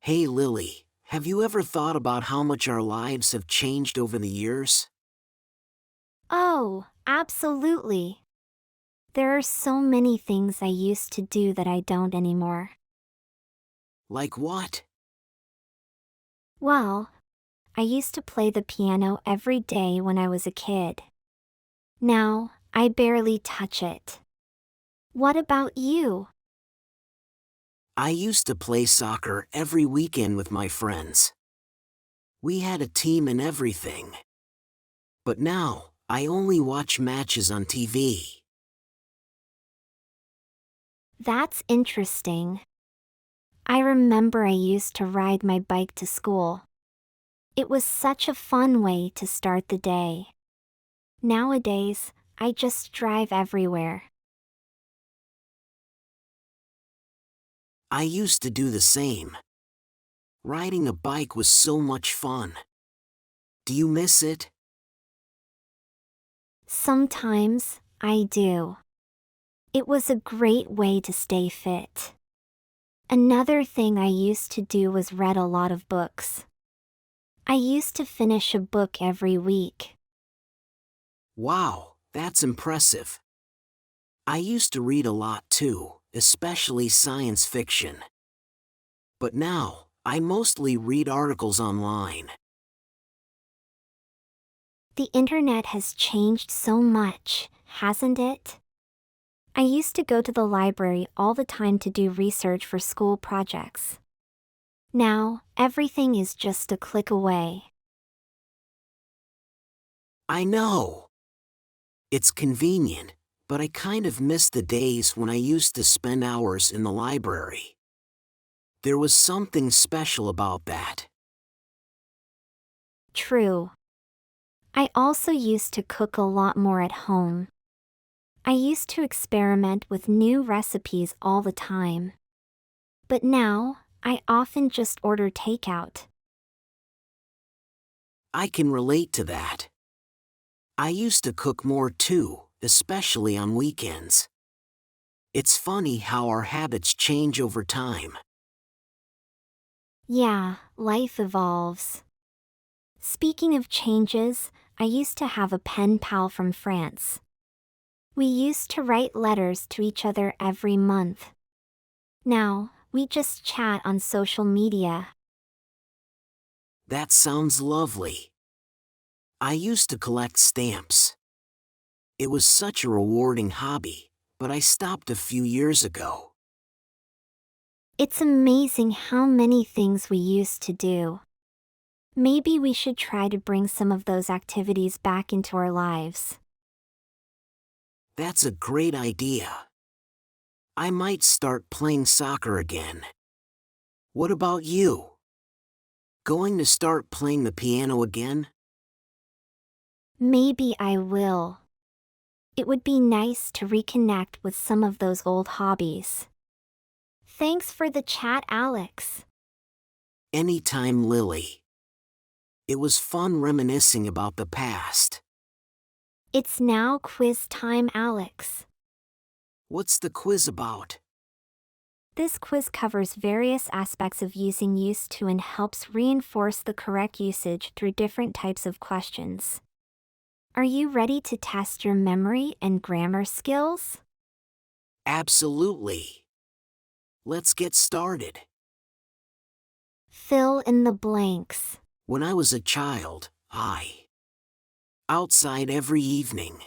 Hey Lily, have you ever thought about how much our lives have changed over the years? Oh, absolutely. There are so many things I used to do that I don't anymore. Like what? Well, I used to play the piano every day when I was a kid. Now, I barely touch it. What about you? I used to play soccer every weekend with my friends. We had a team and everything. But now, I only watch matches on TV. That's interesting. I remember I used to ride my bike to school. It was such a fun way to start the day. Nowadays, I just drive everywhere. I used to do the same. Riding a bike was so much fun. Do you miss it? Sometimes, I do. It was a great way to stay fit. Another thing I used to do was read a lot of books. I used to finish a book every week. Wow, that's impressive. I used to read a lot too, especially science fiction. But now, I mostly read articles online. The internet has changed so much, hasn't it? I used to go to the library all the time to do research for school projects. Now, everything is just a click away. I know. It's convenient, but I kind of miss the days when I used to spend hours in the library. There was something special about that. True. I also used to cook a lot more at home. I used to experiment with new recipes all the time. But now, I often just order takeout. I can relate to that. I used to cook more too, especially on weekends. It's funny how our habits change over time. Yeah, life evolves. Speaking of changes, I used to have a pen pal from France. We used to write letters to each other every month. Now, we just chat on social media. That sounds lovely. I used to collect stamps. It was such a rewarding hobby, but I stopped a few years ago. It's amazing how many things we used to do. Maybe we should try to bring some of those activities back into our lives. That's a great idea. I might start playing soccer again. What about you? Going to start playing the piano again? Maybe I will. It would be nice to reconnect with some of those old hobbies. Thanks for the chat, Alex. Anytime, Lily. It was fun reminiscing about the past. It's now quiz time, Alex. What's the quiz about? This quiz covers various aspects of using used to and helps reinforce the correct usage through different types of questions. Are you ready to test your memory and grammar skills? Absolutely. Let's get started. Fill in the blanks. When I was a child, I outside every evening.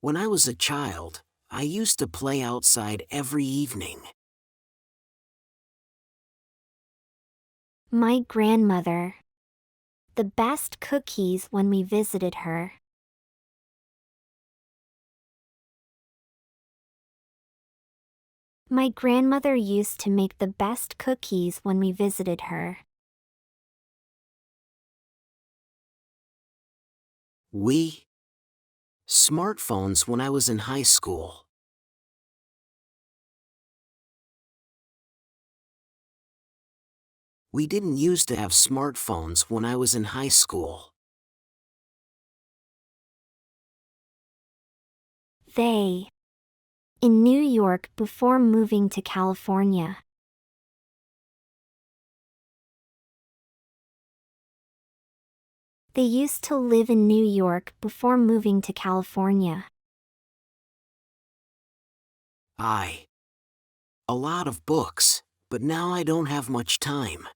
When I was a child, I used to play outside every evening. My grandmother. The best cookies when we visited her. My grandmother used to make the best cookies when we visited her. We smartphones when I was in high school. We didn't used to have smartphones when I was in high school. They. in New York before moving to California. They used to live in New York before moving to California. A lot of books, but now I don't have much time.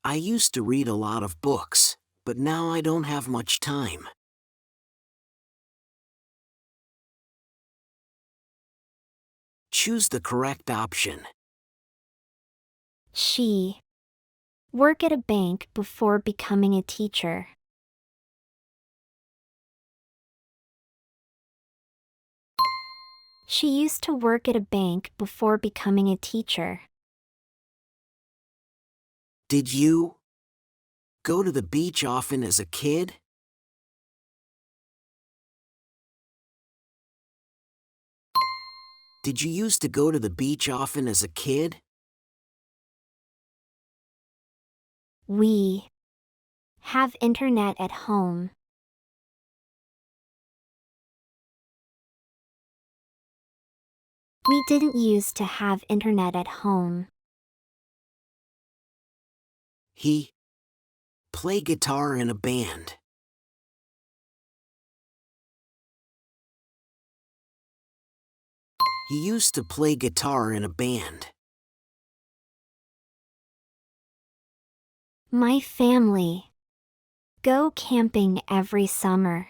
I used to read a lot of books, but now I don't have much time. Choose the correct option. She worked at a bank before becoming a teacher. She used to work at a bank before becoming a teacher. Did you go to the beach often as a kid? Did you used to go to the beach often as a kid? We have internet at home. We didn't used to have internet at home. He play guitar in a band. He used to play guitar in a band. My family go camping every summer.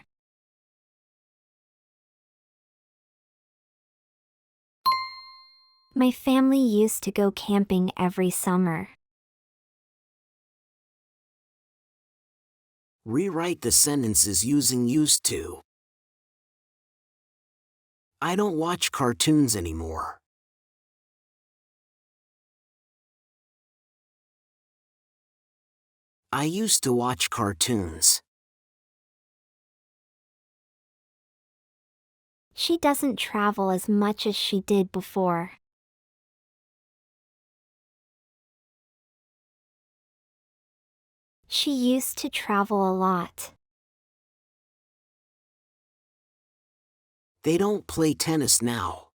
My family used to go camping every summer. Rewrite the sentences using used to. I don't watch cartoons anymore. I used to watch cartoons. She doesn't travel as much as she did before. She used to travel a lot. They don't play tennis now.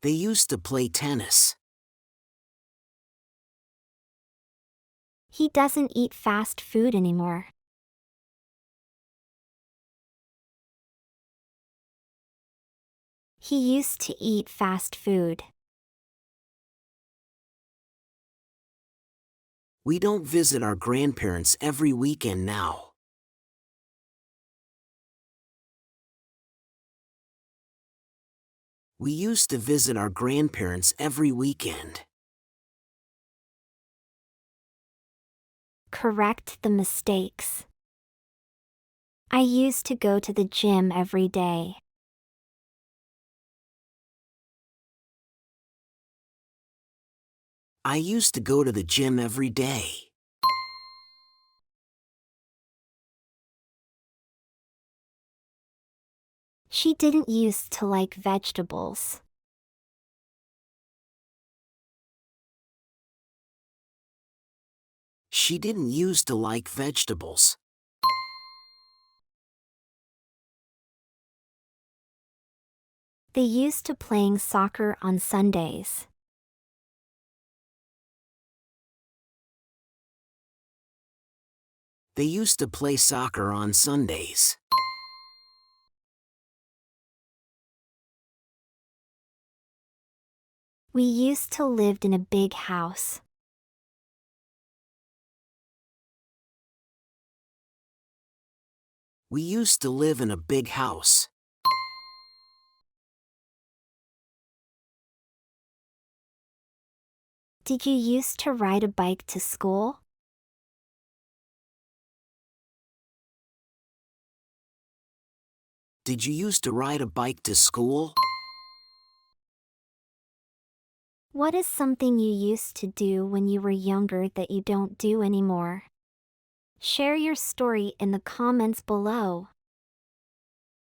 They used to play tennis. He doesn't eat fast food anymore. He used to eat fast food. We don't visit our grandparents every weekend now. We used to visit our grandparents every weekend. Correct the mistakes. I used to go to the gym every day. I used to go to the gym every day. She didn't used to like vegetables. She didn't used to like vegetables. They used to playing soccer on Sundays. They used to play soccer on Sundays. We used to lived in a big house. We used to live in a big house. Did you used to ride a bike to school? Did you used to ride a bike to school? What is something you used to do when you were younger that you don't do anymore? Share your story in the comments below.